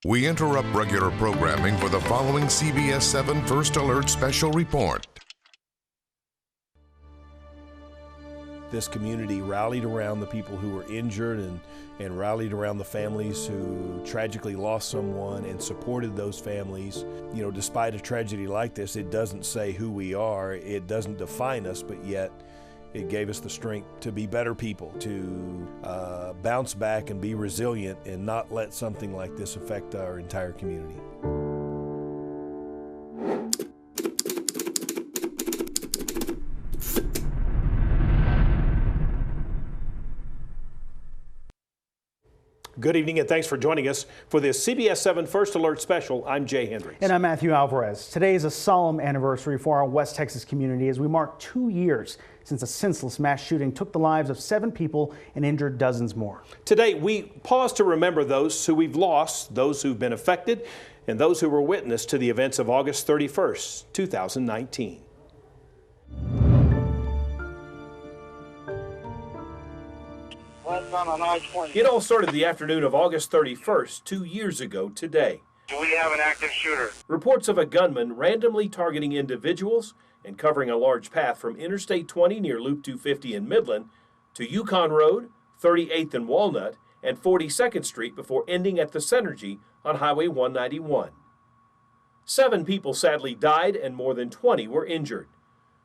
We interrupt regular programming for the following CBS 7 First Alert special report. This community rallied around the people who were injured and rallied around the families who tragically lost someone and supported those families. You know, despite a tragedy like this, it doesn't say who we are, it doesn't define us, but yet it gave us the strength to be better people, to bounce back and be resilient and not let something like this affect our entire community. Good evening and thanks for joining us for this CBS 7 First Alert special. I'm Jay Hendricks. And I'm Matthew Alvarez. Today is a solemn anniversary for our West Texas community as we mark 2 years since a senseless mass shooting took the lives of 7 people and injured dozens more. Today, we pause to remember those who we've lost, those who've been affected, and those who were witness to the events of August 31st, 2019. It all started the afternoon of August 31st, 2 years ago today. Do we have an active shooter? Reports of a gunman randomly targeting individuals and covering a large path from Interstate 20 near Loop 250 in Midland to Yukon Road, 38th and Walnut, and 42nd Street before ending at the Synergy on Highway 191. 7 people sadly died and more than 20 were injured.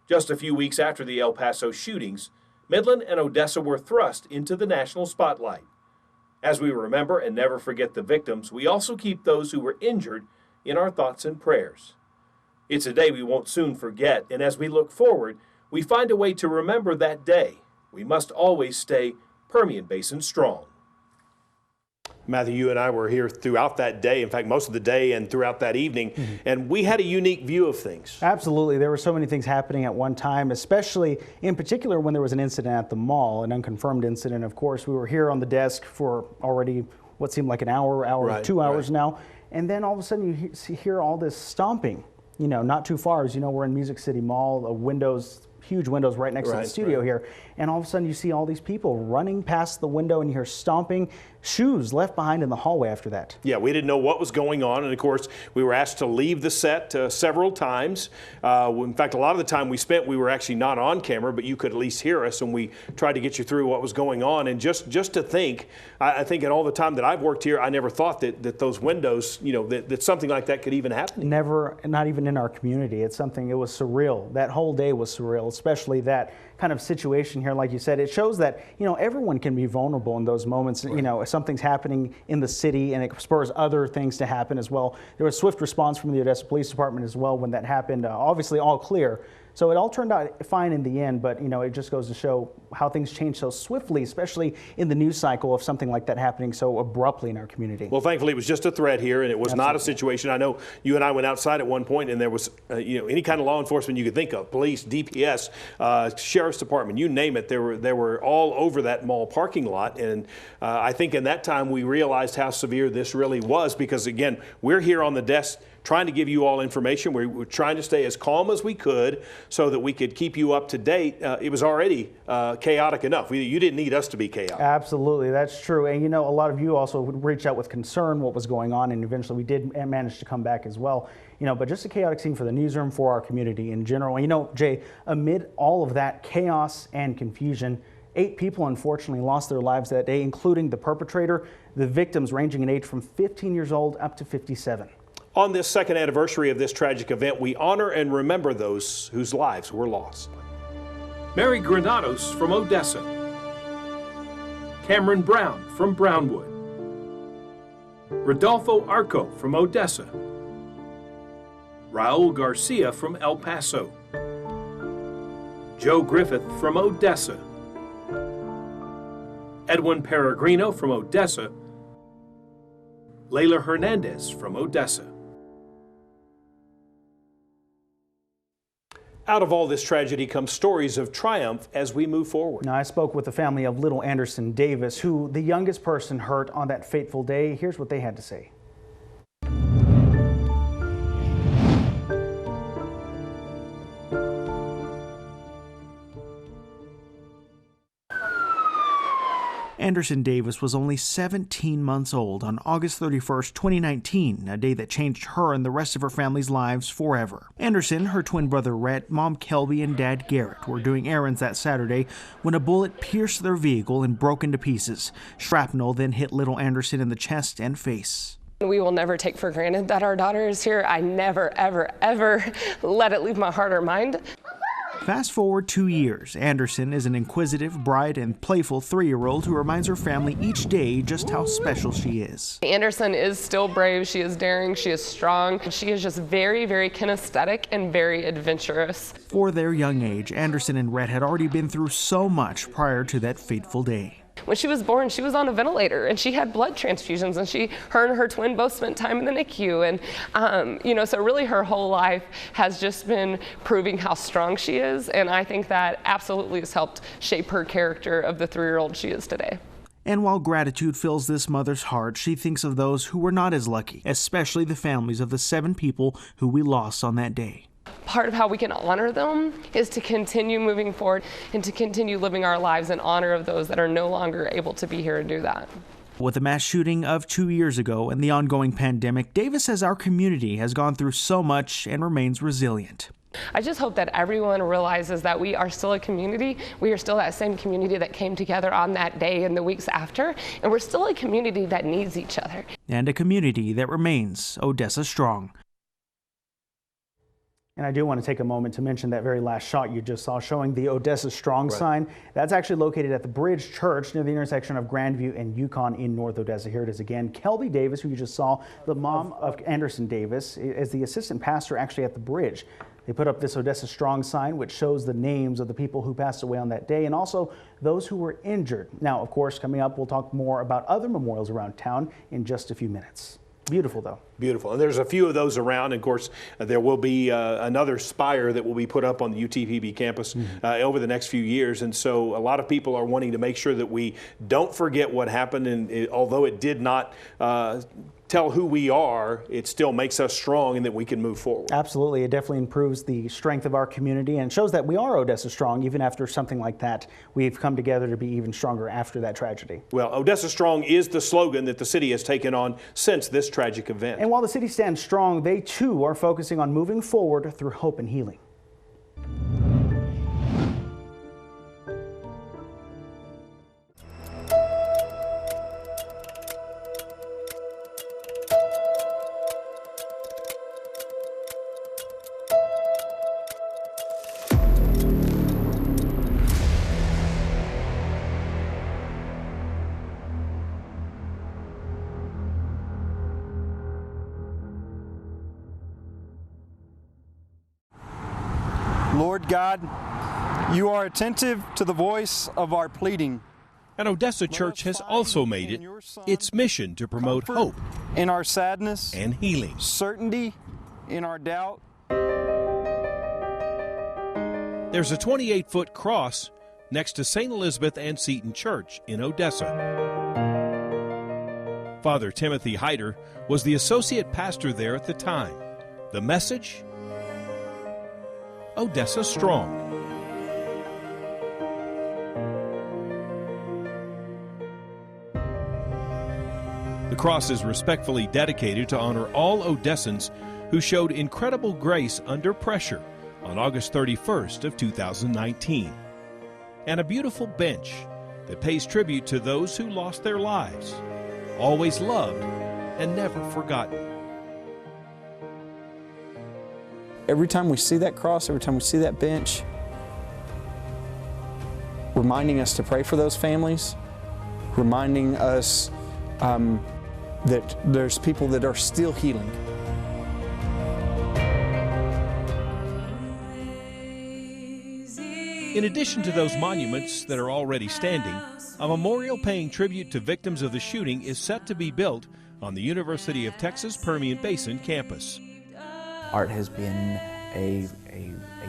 Just a few weeks after the El Paso shootings, Midland and Odessa were thrust into the national spotlight. As we remember and never forget the victims, we also keep those who were injured in our thoughts and prayers. It's a day we won't soon forget, and as we look forward, we find a way to remember that day. We must always stay Permian Basin strong. Matthew, you and I were here throughout that day, in fact, most of the day and throughout that evening, and we had a unique view of things. Absolutely. There were so many things happening at one time, especially in particular when there was an incident at the mall, an unconfirmed incident. Of course, we were here on the desk for already what seemed like an hour, Right, 2 hours right. now, and then all of a sudden you hear all this stomping. You know, not too far, as you know, we're in Music City Mall, huge windows right next to the studio here, and all of a sudden you see all these people running past the window and you hear stomping, shoes left behind in the hallway after that. Yeah, we didn't know what was going on, and of course we were asked to leave the set several times. In fact, a lot of the time we were actually not on camera, but you could at least hear us, and we tried to get you through what was going on. And just to think, I think in all the time that I've worked here, I never thought that those windows, you know, that something like that could even happen. Never, not even in our community. It was surreal. That whole day was surreal, especially that kind of situation here. Like you said, it shows that, you know, everyone can be vulnerable in those moments. Right. You know, if something's happening in the city and it spurs other things to happen as well. There was swift response from the Odessa Police Department as well when that happened. Obviously all clear. So it all turned out fine in the end, but you know, it just goes to show how things change so swiftly, especially in the news cycle of something like that happening so abruptly in our community. Well, thankfully it was just a threat here, and it was Absolutely. Not a situation. I know you and I went outside at one point, and there was you know, any kind of law enforcement you could think of, police, DPS, sheriff's department, you name it. They were all over that mall parking lot, and I think in that time we realized how severe this really was, because again, we're here on the desk trying to give you all information. We were trying to stay as calm as we could so that we could keep you up to date. It was already chaotic enough. You didn't need us to be chaotic. Absolutely, that's true. And you know, a lot of you also reached out with concern what was going on, and eventually we did manage to come back as well. You know, but just a chaotic scene for the newsroom, for our community in general. And you know, Jay, amid all of that chaos and confusion, 8 people unfortunately lost their lives that day, including the perpetrator, the victims ranging in age from 15 years old up to 57. On this second anniversary of this tragic event, we honor and remember those whose lives were lost. Mary Granados from Odessa. Cameron Brown from Brownwood. Rodolfo Arco from Odessa. Raul Garcia from El Paso. Joe Griffith from Odessa. Edwin Peregrino from Odessa. Layla Hernandez from Odessa. Out of all this tragedy come stories of triumph as we move forward. Now, I spoke with the family of little Anderson Davis, who the youngest person hurt on that fateful day. Here's what they had to say. Anderson Davis was only 17 months old on August 31st, 2019, a day that changed her and the rest of her family's lives forever. Anderson, her twin brother Rhett, mom Kelby, and dad Garrett were doing errands that Saturday when a bullet pierced their vehicle and broke into pieces. Shrapnel then hit little Anderson in the chest and face. We will never take for granted that our daughter is here. I never, ever, ever let it leave my heart or mind. Fast forward 2 years, Anderson is an inquisitive, bright, and playful 3-year-old who reminds her family each day just how special she is. Anderson is still brave, she is daring, she is strong. She is just very, very kinesthetic and very adventurous. For their young age, Anderson and Rhett had already been through so much prior to that fateful day. When she was born, she was on a ventilator and she had blood transfusions, and her and her twin both spent time in the NICU. And, so really her whole life has just been proving how strong she is. And I think that absolutely has helped shape her character of the 3-year-old she is today. And while gratitude fills this mother's heart, she thinks of those who were not as lucky, especially the families of the 7 people who we lost on that day. Part of how we can honor them is to continue moving forward and to continue living our lives in honor of those that are no longer able to be here and do that. With the mass shooting of 2 years ago and the ongoing pandemic, Davis says our community has gone through so much and remains resilient. I just hope that everyone realizes that we are still a community. We are still that same community that came together on that day and the weeks after, and we're still a community that needs each other. And a community that remains Odessa strong. And I do want to take a moment to mention that very last shot you just saw showing the Odessa Strong sign. That's actually located at the Bridge Church near the intersection of Grandview and Yukon in North Odessa. Here it is again. Kelby Davis, who you just saw, the mom of Anderson Davis, is the assistant pastor actually at the Bridge. They put up this Odessa Strong sign, which shows the names of the people who passed away on that day and also those who were injured. Now, of course, coming up, we'll talk more about other memorials around town in just a few minutes. Beautiful, though. Beautiful. And there's a few of those around. And of course, there will be another spire that will be put up on the UTPB campus over the next few years. And so a lot of people are wanting to make sure that we don't forget what happened. And although it did not tell who we are, it still makes us strong and that we can move forward. Absolutely. It definitely improves the strength of our community and shows that we are Odessa strong. Even after something like that, we've come together to be even stronger after that tragedy. Well, Odessa Strong is the slogan that the city has taken on since this tragic event. And while the city stands strong, they too are focusing on moving forward through hope and healing. Lord God, you are attentive to the voice of our pleading. And Odessa Church has also made it its mission to promote hope in our sadness and healing, certainty in our doubt. There's a 28-foot cross next to St. Elizabeth and Seton Church in Odessa. Father Timothy Hyder was the associate pastor there at the time. The message? Odessa Strong. The cross is respectfully dedicated to honor all Odessans who showed incredible grace under pressure on August 31st of 2019. And a beautiful bench that pays tribute to those who lost their lives, always loved and never forgotten. Every time we see that cross, every time we see that bench, reminding us to pray for those families, reminding us that there's people that are still healing. In addition to those monuments that are already standing, a memorial paying tribute to victims of the shooting is set to be built on the University of Texas Permian Basin campus. Art has been a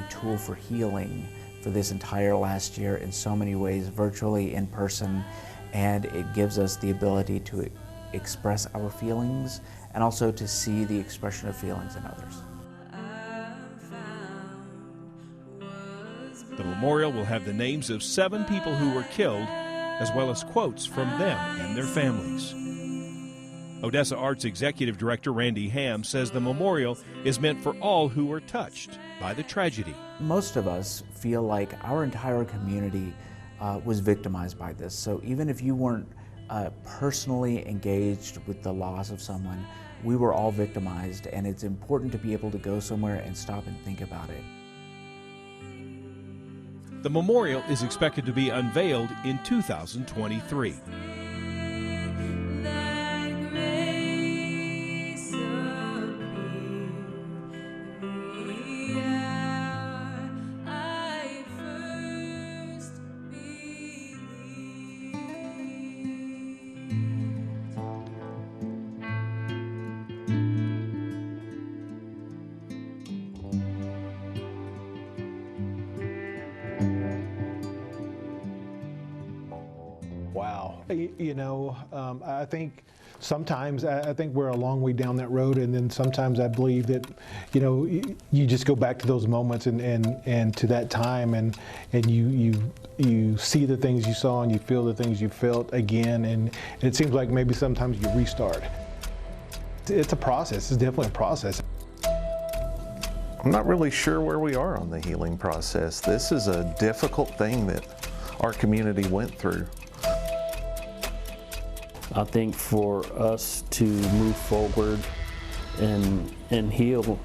tool for healing for this entire last year in so many ways, virtually, in person, and it gives us the ability to express our feelings and also to see the expression of feelings in others. The memorial will have the names of 7 people who were killed as well as quotes from them and their families. Odessa Arts Executive Director Randy Ham says the memorial is meant for all who were touched by the tragedy. Most of us feel like our entire community was victimized by this. So even if you weren't personally engaged with the loss of someone, we were all victimized, and it's important to be able to go somewhere and stop and think about it. The memorial is expected to be unveiled in 2023. Wow. You know, I think sometimes I think we're a long way down that road, and then sometimes I believe that, you know, you just go back to those moments and to that time, and you see the things you saw and you feel the things you felt again, and it seems like maybe sometimes you restart. It's a process. It's definitely a process. I'm not really sure where we are on the healing process. This is a difficult thing that our community went through. I think for us to move forward and heal,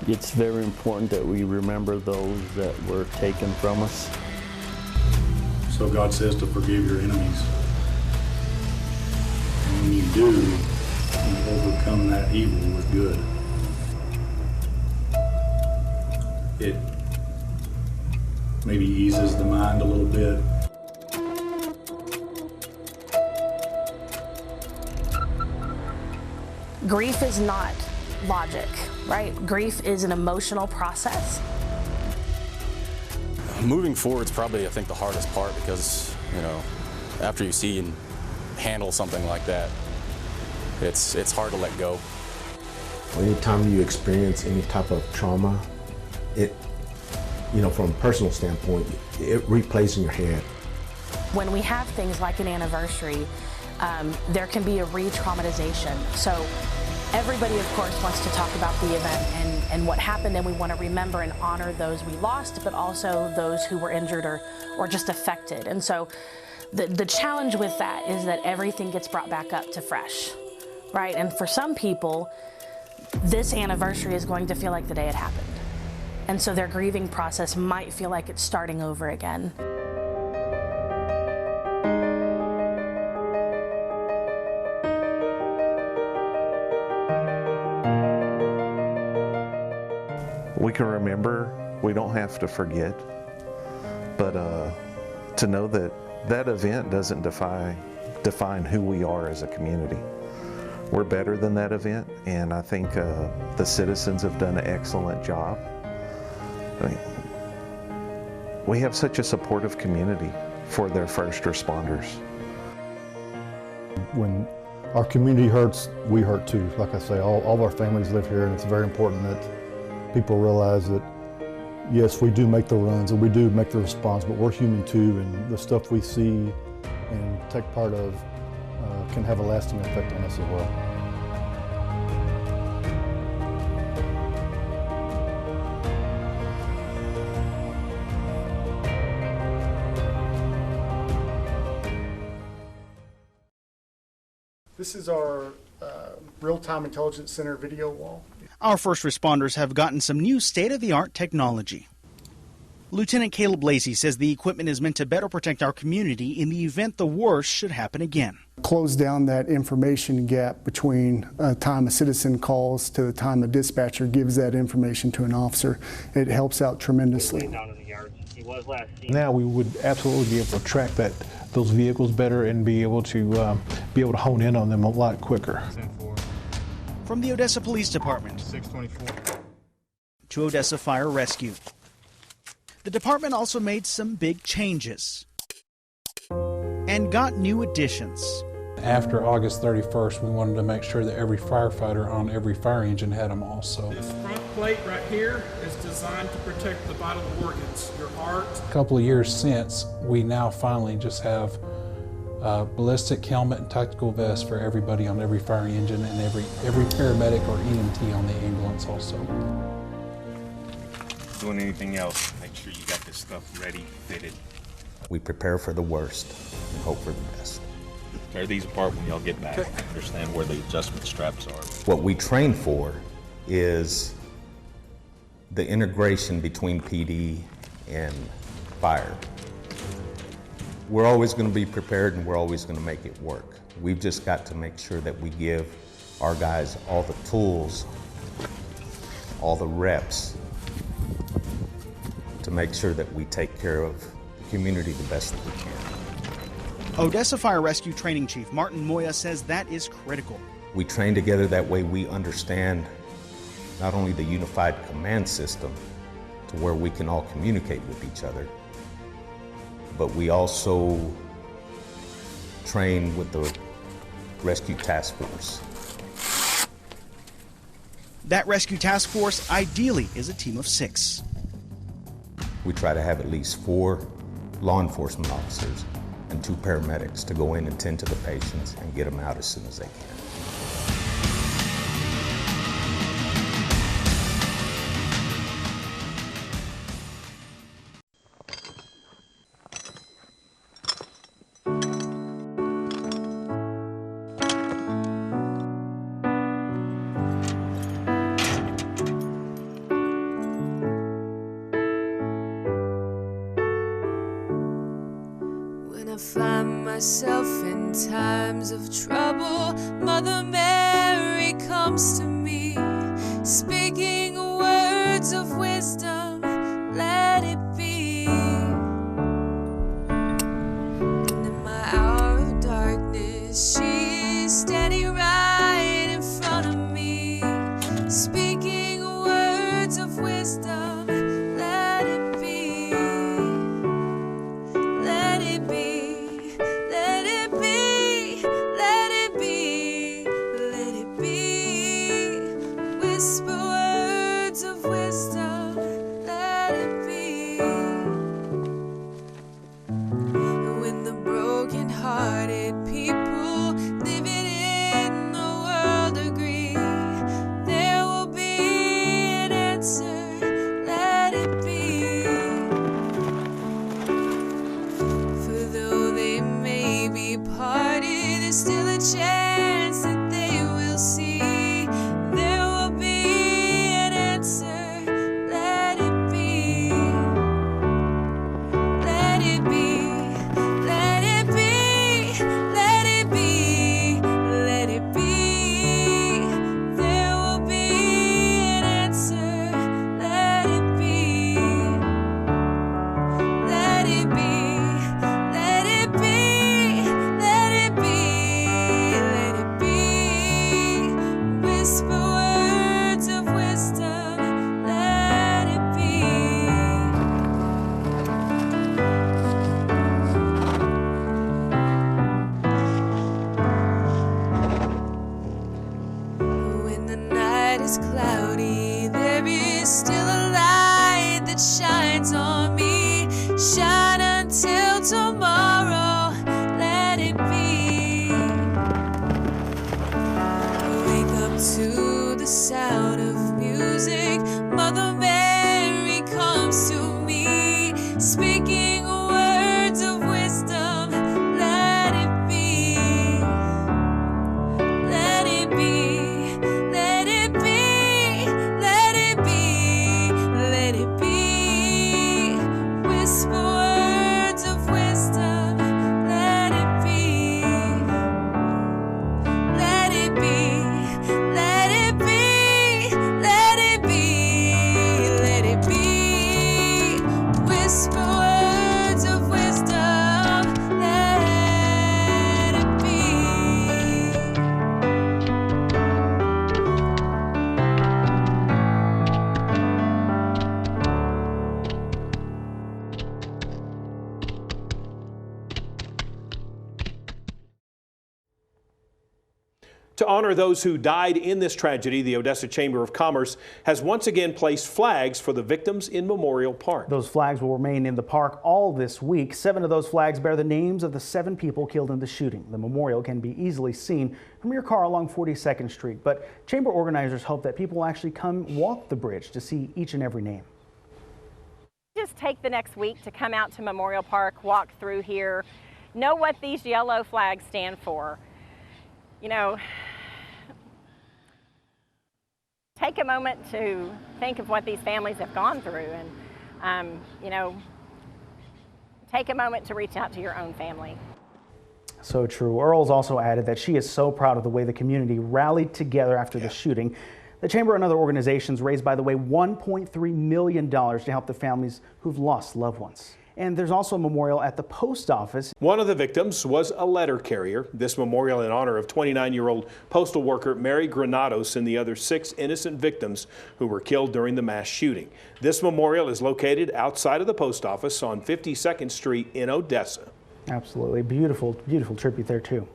it's very important that we remember those that were taken from us. So God says to forgive your enemies. And when you do, you overcome that evil with good. It maybe eases the mind a little bit. Grief is not logic, right? Grief is an emotional process. Moving forward is probably, I think, the hardest part, because, you know, after you see and handle something like that, it's hard to let go. Anytime you experience any type of trauma, it, you know, from a personal standpoint, it replays in your head. When we have things like an anniversary, there can be a re-traumatization. So everybody, of course, wants to talk about the event and what happened, and we want to remember and honor those we lost, but also those who were injured or just affected. And so the challenge with that is that everything gets brought back up to fresh, right? And for some people, this anniversary is going to feel like the day it happened. And so their grieving process might feel like it's starting over again. We can remember, we don't have to forget, but to know that that event doesn't define who we are as a community. We're better than that event, and I think the citizens have done an excellent job. I mean, we have such a supportive community for their first responders. When our community hurts, we hurt too. Like I say, all of our families live here, and it's very important that people realize that, yes, we do make the runs and we do make the response, but we're human too, and the stuff we see and take part of can have a lasting effect on us as well. This is our Real-Time Intelligence Center video wall. Our first responders have gotten some new state-of-the-art technology. Lieutenant Caleb Lacey says the equipment is meant to better protect our community in the event the worst should happen again. Close down that information gap between the time a citizen calls to the time the dispatcher gives that information to an officer. It helps out tremendously. Now we would absolutely be able to track those vehicles better and be able to hone in on them a lot quicker. From the Odessa Police Department 624 to Odessa Fire Rescue. The department also made some big changes and got new additions. After August 31st, we wanted to make sure that every firefighter on every fire engine had them also. This front plate right here is designed to protect the vital organs, your heart. A couple of years since, we now finally just have a ballistic helmet and tactical vest for everybody on every fire engine and every paramedic or EMT on the ambulance also. Doing anything else, make sure you got this stuff ready, fitted. We prepare for the worst and hope for the best. Tear these apart when y'all get back. Understand where the adjustment straps are. What we train for is the integration between PD and fire. We're always going to be prepared and we're always going to make it work. We've just got to make sure that we give our guys all the tools, all the reps to make sure that we take care of the community the best that we can. Odessa Fire Rescue Training Chief Martin Moya says that is critical. We train together, that way we understand not only the unified command system to where we can all communicate with each other, but we also train with the Rescue Task Force. That Rescue Task Force ideally is a team of 6. We try to have at least 4 law enforcement officers and 2 paramedics to go in and tend to the patients and get them out as soon as they can. Find myself in times of trouble, Mother Mary comes to me, speaking words of wisdom, let it be. And in my hour of darkness, she is standing right in front of me, speaking words of wisdom, let it be. Let it be. Chance that they will see, there will be an answer. Let it be. Let it be. Let it be. Let it be. Let it be. There will be an answer. Let it be. Let it be. Let it be. Let it be. Whisper words of wisdom, let it be. When the night is cloudy, there is still a light that shines on me. Shine until tomorrow, let it be. To the sound of music, Mother Mary comes to me, speaking words of wisdom, let it be. Let it be. Let it be. Let it be. Let it be. Whisper words of wisdom, let it be. Let it be. Let it be. Let it be. honor those who died in this tragedy, the Odessa Chamber of Commerce has once again placed flags for the victims in Memorial Park. Those flags will remain in the park all this week. 7 of those flags bear the names of the 7 people killed in the shooting. The memorial can be easily seen from your car along 42nd Street, but chamber organizers hope that people will actually come walk the bridge to see each and every name. Just take the next week to come out to Memorial Park, walk through here, know what these yellow flags stand for. You know, take a moment to think of what these families have gone through, and, you know, take a moment to reach out to your own family. So true. Earls also added that she is so proud of the way the community rallied together after the shooting. The Chamber and other organizations raised, by the way, $1.3 million to help the families who've lost loved ones. And there's also a memorial at the post office. One of the victims was a letter carrier. This memorial in honor of 29-year-old postal worker Mary Granados and the other 6 innocent victims who were killed during the mass shooting. This memorial is located outside of the post office on 52nd Street in Odessa. Absolutely. Beautiful, beautiful tribute there, too.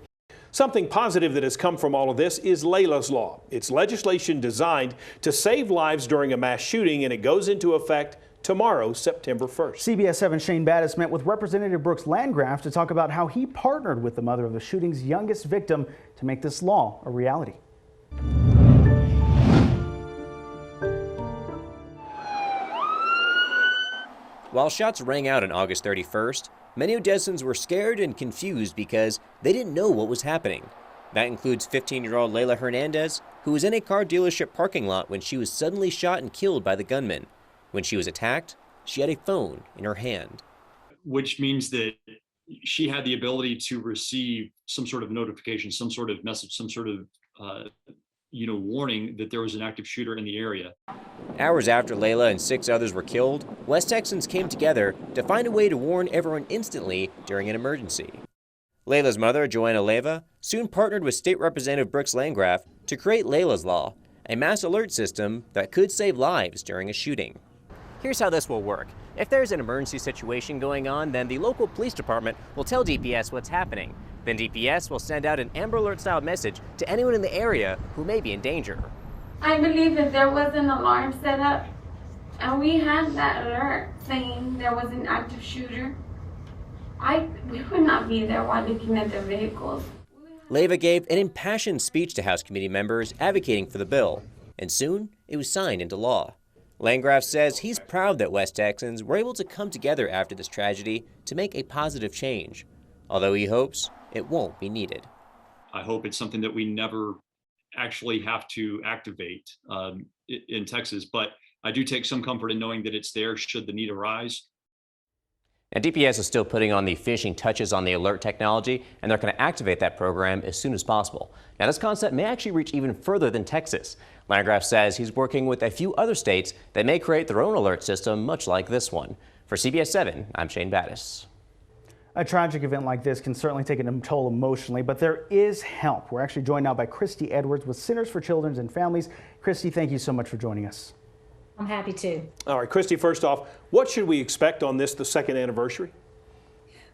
Something positive that has come from all of this is Layla's Law. It's legislation designed to save lives during a mass shooting, and it goes into effect tomorrow, September 1st. CBS 7's Shane Battis met with Representative Brooks Landgraf to talk about how he partnered with the mother of the shooting's youngest victim to make this law a reality. While shots rang out on August 31st, many Odessans were scared and confused because they didn't know what was happening. That includes 15-year-old Layla Hernandez, who was in a car dealership parking lot when she was suddenly shot and killed by the gunman. When she was attacked, she had a phone in her hand. Which means that she had the ability to receive some sort of notification, some sort of message, some sort of warning that there was an active shooter in the area. Hours after Layla and 6 others were killed, West Texans came together to find a way to warn everyone instantly during an emergency. Layla's mother, Joanna Leyva, soon partnered with State Representative Brooks Landgraf to create Layla's Law, a mass alert system that could save lives during a shooting. Here's how this will work. If there's an emergency situation going on, then the local police department will tell DPS what's happening. Then DPS will send out an Amber Alert style message to anyone in the area who may be in danger. I believe if there was an alarm set up and we had that alert saying there was an active shooter, we would not be there while looking at the vehicles. Leyva gave an impassioned speech to House committee members advocating for the bill, and soon it was signed into law. Landgraf says he's proud that West Texans were able to come together after this tragedy to make a positive change, although he hopes it won't be needed. I hope it's something that we never actually have to activate in Texas, but I do take some comfort in knowing that it's there should the need arise. And DPS is still putting on the finishing touches on the alert technology, and they're going to activate that program as soon as possible. Now, this concept may actually reach even further than Texas. Landgraf says he's working with a few other states that may create their own alert system, much like this one. For CBS 7, I'm Shane Battis. A tragic event like this can certainly take a toll emotionally, but there is help. We're actually joined now by Christy Edwards with Centers for Children and Families. Christy, thank you so much for joining us. I'm happy to. All right, Christy, first off, what should we expect on this, the 2nd anniversary?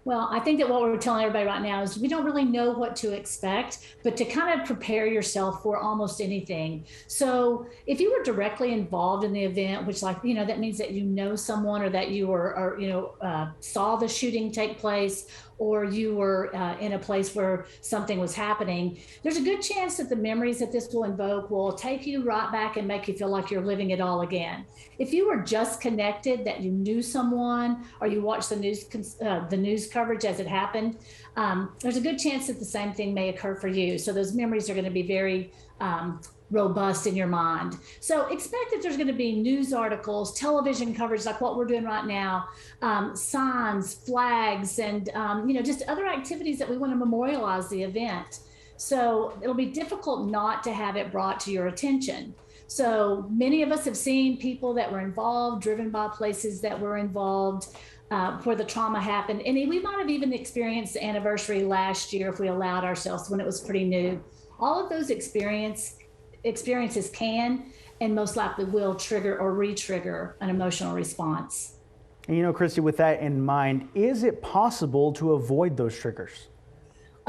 Well, I think that what we're telling everybody right now is we don't really know what to expect, but to kind of prepare yourself for almost anything. So if you were directly involved in the event, which that means that you know someone or that you were, saw the shooting take place, or you were in a place where something was happening, there's a good chance that the memories that this will invoke will take you right back and make you feel like you're living it all again. If you were just connected, that you knew someone, or you watched the news coverage as it happened, there's a good chance that the same thing may occur for you. So those memories are going to be very robust in your mind. So expect that there's going to be news articles, television coverage like what we're doing right now, signs, flags, and just other activities that we want to memorialize the event. So it'll be difficult not to have it brought to your attention. So many of us have seen people that were involved, driven by places that were involved where the trauma happened. And we might have even experienced the anniversary last year if we allowed ourselves when it was pretty new. All of those experiences can and most likely will trigger or re-trigger an emotional response. And Christy, with that in mind, is it possible to avoid those triggers?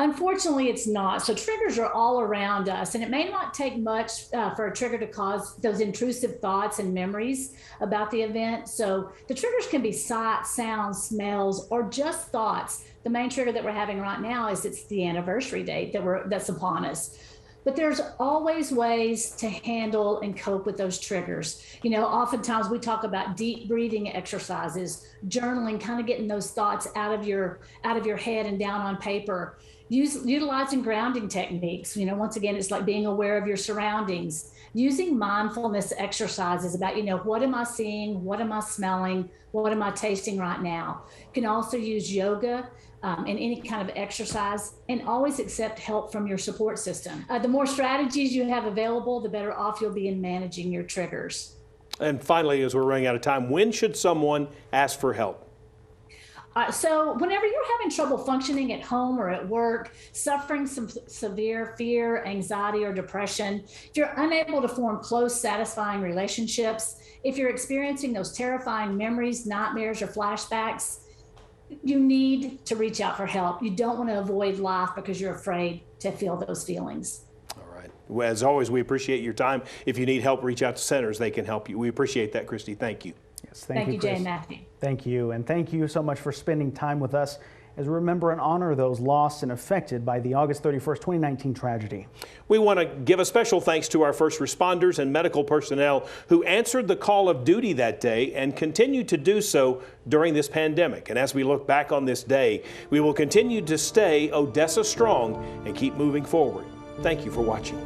Unfortunately, it's not. So triggers are all around us, and it may not take much for a trigger to cause those intrusive thoughts and memories about the event. So the triggers can be sight, sounds, smells, or just thoughts. The main trigger that we're having right now is it's the anniversary date that's upon us. But there's always ways to handle and cope with those triggers. You know, oftentimes we talk about deep breathing exercises, journaling, kind of getting those thoughts out of your head and down on paper. Utilizing grounding techniques. You know, once again, it's like being aware of your surroundings. Using mindfulness exercises about, you know, what am I seeing? What am I smelling? What am I tasting right now? You can also use yoga and any kind of exercise, and always accept help from your support system. The more strategies you have available, the better off you'll be in managing your triggers. And finally, as we're running out of time, when should someone ask for help? So whenever you're having trouble functioning at home or at work, suffering some severe fear, anxiety, or depression, if you're unable to form close, satisfying relationships, if you're experiencing those terrifying memories, nightmares, or flashbacks, you need to reach out for help. You don't want to avoid life because you're afraid to feel those feelings. All right. Well, as always, we appreciate your time. If you need help, reach out to centers. They can help you. We appreciate that, Christy. Thank you. Yes, Thank you, Jay Chris. and Matthew. Thank you, and thank you so much for spending time with us as we remember and honor those lost and affected by the August 31st, 2019 tragedy. We want to give a special thanks to our first responders and medical personnel who answered the call of duty that day and continue to do so during this pandemic. And as we look back on this day, we will continue to stay Odessa strong and keep moving forward. Thank you for watching.